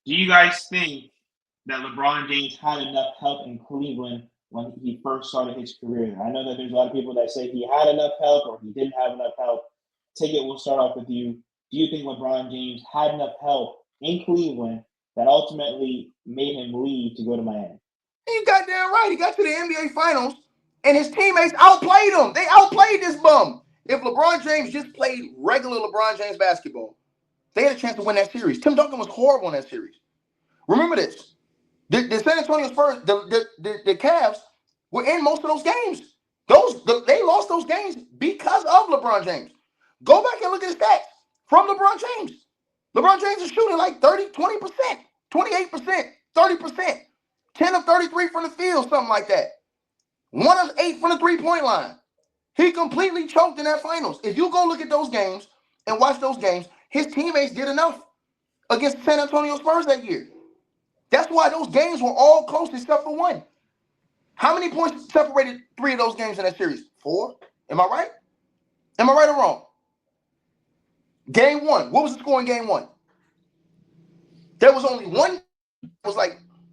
Do you guys think that LeBron James had enough help in Cleveland when he first started his career? I know that there's a lot of people that say he had enough help or he didn't have enough help. Ticket, we'll start off with you. Do you think LeBron James had enough help in Cleveland that ultimately made him leave to go to Miami? He goddamn right. He got to the NBA Finals, and his teammates outplayed him. They outplayed this bum. If LeBron James just played regular LeBron James basketball, they had a chance to win that series. Tim Duncan was horrible in that series. Remember this. The San Antonio Spurs, the Cavs were in most of those games. They lost those games because of LeBron James. Go back and look at the stats from LeBron James. LeBron James is shooting like 30, 20%, 28%, 30%, 10 of 33 from the field, something like that. 1 of 8 from the three-point line. He completely choked in that finals. If you go look at those games and watch those games, his teammates did enough against the San Antonio Spurs that year. That's why those games were all close except for one. How many points separated 3 of those games in that series? 4? Am I right? Am I right or wrong? Game 1. What was the score in game 1? There was only one.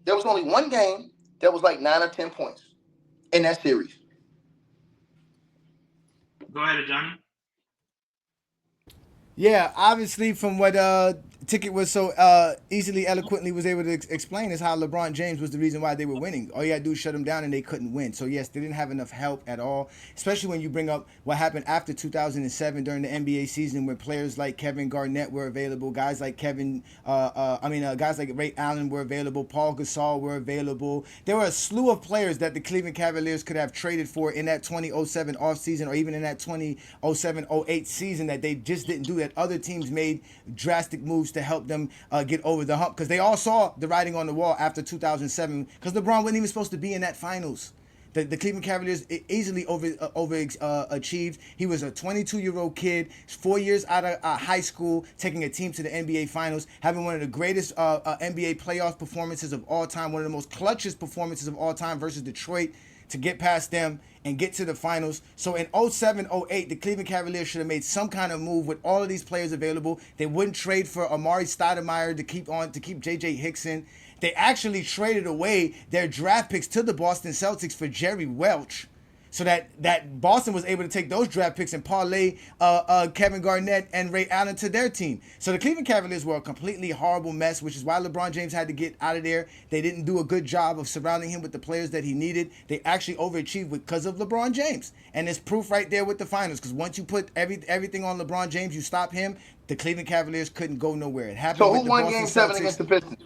There was only one game that was like 9 or 10 points in that series. Go ahead, Johnny. Yeah, obviously, from what Ticket was so easily, eloquently was able to explain is how LeBron James was the reason why they were winning. All you had to do is shut them down and they couldn't win. So, yes, they didn't have enough help at all, especially when you bring up what happened after 2007 during the NBA season where players like Kevin Garnett were available, guys like guys like Ray Allen were available, Paul Gasol were available. There were a slew of players that the Cleveland Cavaliers could have traded for in that 2007 offseason or even in that 2007-08 season that they just didn't do, that other teams made drastic moves to help them get over the hump because they all saw the writing on the wall after 2007 because LeBron wasn't even supposed to be in that finals. The Cleveland Cavaliers easily overachieved. He was a 22-year-old kid, 4 years out of high school, taking a team to the NBA Finals, having one of the greatest NBA playoff performances of all time, one of the most clutchest performances of all time versus Detroit to get past them and get to the finals. So in 07-08, the Cleveland Cavaliers should have made some kind of move with all of these players available. They wouldn't trade for Amari Stoudemire to keep J.J. Hickson. They actually traded away their draft picks to the Boston Celtics for Jerry Welch, so that Boston was able to take those draft picks and parlay Kevin Garnett and Ray Allen to their team. So the Cleveland Cavaliers were a completely horrible mess, which is why LeBron James had to get out of there. They didn't do a good job of surrounding him with the players that he needed. They actually overachieved because of LeBron James. And there's proof right there with the finals, because once you put everything on LeBron James, you stop him, the Cleveland Cavaliers couldn't go nowhere. It happened So with who the won Boston game 7 Celtics. against the Pistons?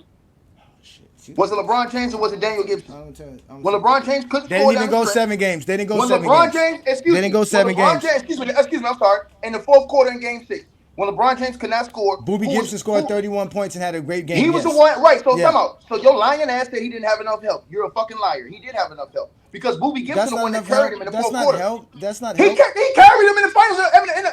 Shit. Was it LeBron James or was it Daniel Gibson? When Well, LeBron James couldn't they score didn't down even the go stretch. 7 games. They didn't go When 7 LeBron games. James, They didn't go 7 games. Excuse me, I'm sorry. In the fourth quarter in game 6, when LeBron James could not score, Booby Gibson scored 31 points and had a great game. He was yes. the one, right? So Yeah. come out. So your lying ass said he didn't have enough help. You're a fucking liar. He did have enough help because Booby Gibson That's the not one that enough carried help. him in the That's fourth not quarter. help. That's not He help. carried him in the finals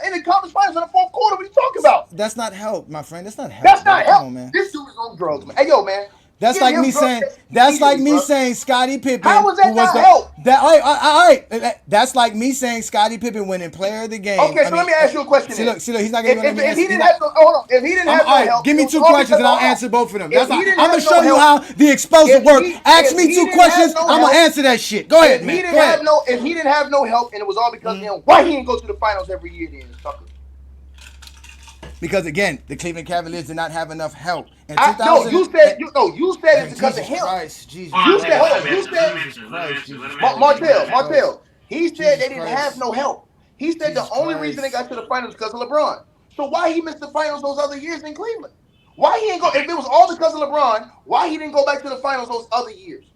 in the conference finals in the fourth quarter. What are you talking about? That's not help, my friend. That's not help. That's Bro. not Come help. on, man. This dude is on drugs, man. Hey, yo, man. That's like me saying. That's like me saying Scottie How Pippen, was who that was not the help? that. All right. That's like me saying Scottie Pippen winning Player of the Game. Okay, so let me ask you a question. See, look. He's not gonna let me If answer. he didn't have no, hold on. If he didn't have All no right, help, give me it was 2 all questions because and I'll of answer both of them. If That's he how, didn't I'm gonna have show no you help, how the explosive work. Ask if me he 2 didn't have questions. no I'm gonna help, answer that shit. Go ahead, If he man. didn't Go ahead. have no help, and it was all because of him, why he didn't go to the finals every year then, sucker? Because again, the Cleveland Cavaliers did not have enough help. In No, 2000, you said it's because of Jesus him. Christ, Jesus Hold on, Christ, Ticket. Hold Let on, him you answer. Let him said Jesus answer. Let him Christ, answer. Let Jesus him Christ, answer. Let him Jesus answer. Christ, Martell. He said Jesus they didn't have Christ, no help. He said the Jesus only reason they Christ. got to the finals because of LeBron. So why he missed the finals those other years in Cleveland? Why he ain't go? Okay. If it was all because of LeBron, why he didn't go back to the finals those other years?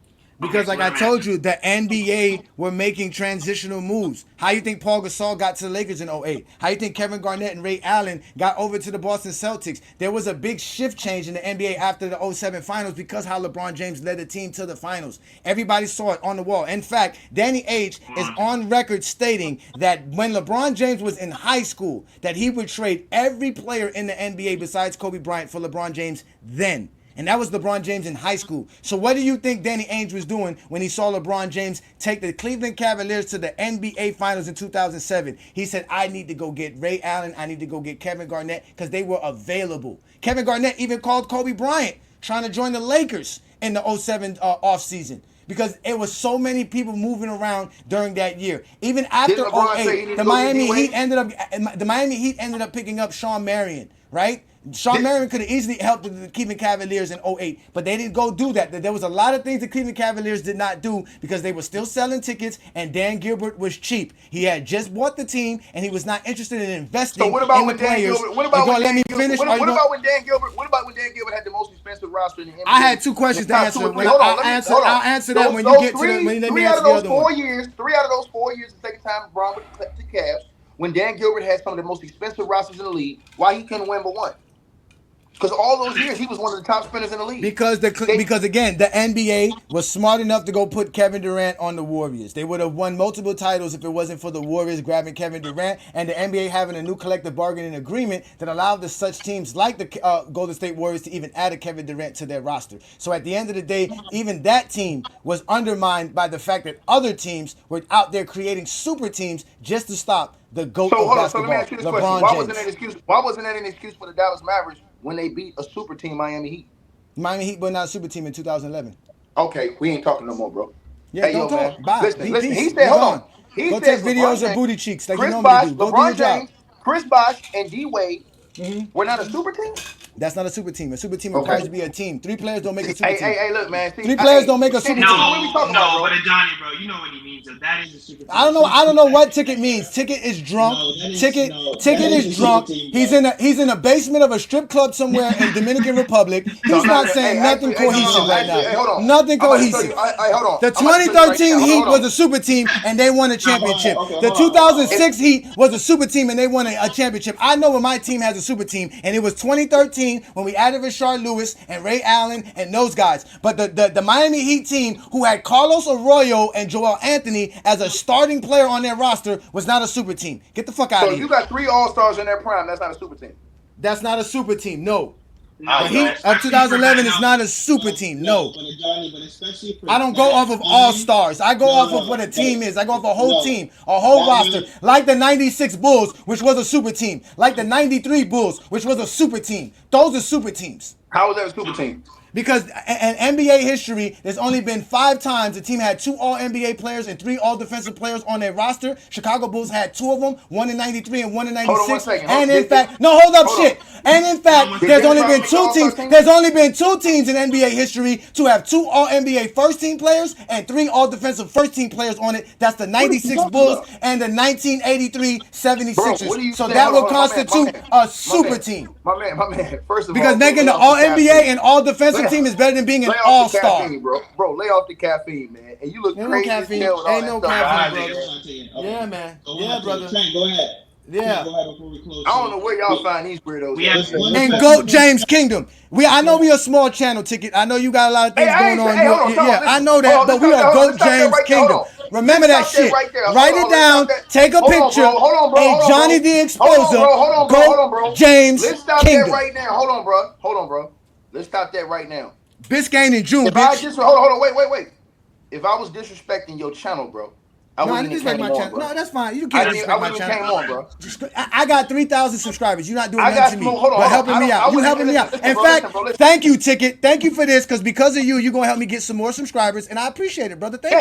Okay. Because So like let I him answer. told you, the NBA were making transitional moves. How you think Paul Gasol got to the Lakers in '08? How you think Kevin Garnett and Ray Allen got over to the Boston Celtics? There was a big shift change in the NBA after the '07 finals because how LeBron James led the team to the finals. Everybody saw it on the wall. In fact, Danny H Hold is on, Ticket. on record stating that when LeBron James was in high school, that he would trade every player in the NBA besides Kobe Bryant for LeBron James then. And that was LeBron James in high school. So what do you think Danny Ainge was doing when he saw LeBron James take the Cleveland Cavaliers to the NBA Finals in 2007? He said, I need to go get Ray Allen. I need to go get Kevin Garnett because they were available. Kevin Garnett even called Kobe Bryant trying to join the Lakers in the 07 offseason. Because it was so many people moving around during that year. Even after Didn't LeBron say he 08, needed the to go to Miami D-Wade? Heat ended up picking up Sean Marion, right? Sean Marion could have easily helped the Cleveland Cavaliers in 08, but they didn't go do that. There was a lot of things the Cleveland Cavaliers did not do because they were still selling tickets, and Dan Gilbert was cheap. He had just bought the team, and he was not interested in investing So what about in the when Dan players. Gilbert? What about when let Dan me Gilbert? finish? What about when Dan Gilbert? What about when Dan Gilbert had the most expensive roster in the NBA? I had two questions to answer. I'll answer that when you get to the. Let me answer the other one. 3 out of those 4 years, the second time LeBron with the Cavs, when Dan Gilbert had some of the most expensive rosters in the league, why he couldn't win but one? Because all those years he was one of the top spinners in the league. Because again, the NBA was smart enough to go put Kevin Durant on the Warriors. They would have won multiple titles if it wasn't for the Warriors grabbing Kevin Durant and the NBA having a new collective bargaining agreement that allowed such teams like the Golden State Warriors to even add a Kevin Durant to their roster. So at the end of the day, even that team was undermined by the fact that other teams were out there creating super teams just to stop the GOAT of basketball, So let me ask you this LeBron question. James. Why wasn't that an excuse for the Dallas Mavericks when they beat a super team, Miami Heat? Miami Heat were not a super team in 2011. Okay, we ain't talking no more, bro. Yeah, hey, don't talk. Man. Bye. Listen. He said, hold on. Go take videos of booty cheeks like Chris you normally Bosh, do. Go LeBron do your job. James, Chris Bosh, and D-Wade were not a super team? That's not a super team. A super team requires to be a team. 3 players don't make a super team. Hey, look, man. See, 3 players don't make a super team. But Johnny, bro, you know what he means. So that is a super team. I don't know what Ticket means. Ticket is drunk. Ticket is drunk. He's in a basement of a strip club somewhere in Dominican Republic. He's not saying nothing cohesive right now. Nothing cohesive. The 2013 Heat was a super team and they won a championship. The 2006 Heat was a super team and they won a championship. I know when my team has a super team, and it was 2013 when we added Rashard Lewis and Ray Allen and those guys. But the Miami Heat team, who had Carlos Arroyo and Joel Anthony as a starting player on their roster, was not a super team. Get the fuck out of here. So you got 3 All-Stars in their prime. That's not a super team. That's not a super team. No. The Heat of 2011 is not a super team. No. I don't go off of all-stars. I go off of what a team is. I go off a whole team, a whole roster. Like the 96 Bulls, which was a super team. Like the 93 Bulls, which was a super team. Those are super teams. How was that a super team? Because in NBA history, there's only been 5 times a team had 2 All-NBA players and 3 All-Defensive players on their roster. Chicago Bulls had 2 of them, one in 93 and one in 96. Hold on 1 second. And in fact, And in fact, there's only been 2 teams. There's only been 2 teams in NBA history to have 2 All-NBA first-team players and 3 All-Defensive first-team players on it. That's the 96 Bulls and the 1983 76ers. So that would constitute a super team. My man. First of all, because making the All-NBA and All-Defensive team is better than being an All-Star. Bro, lay off the caffeine, man. And you look crazy as hell with all Ain't no caffeine, brother. Yeah, man. Yeah, brother. Go ahead. Yeah. I don't know where y'all find these weirdos. And GOAT James Kingdom. I know we a small channel, Ticket. I know you got a lot of things going on. I know that, but we are GOAT James Kingdom. Remember that shit. Write it down. Take a picture. And Johnny the Exposer. GOAT James Kingdom. Let's stop that right now. Hold on, bro. Let's stop that right now. Biscayne in June, bitch. Hold on, wait. If I was disrespecting your channel, bro, I didn't disrespect my channel. No, that's fine. You can't disrespect my channel. Bro. I got 3,000 subscribers. You're not doing nothing to me. Hold on, but helping me out. You helping me out. In fact, thank you, Ticket. Thank you for this, because of you, you're going to help me get some more subscribers, and I appreciate it, brother. Thank you.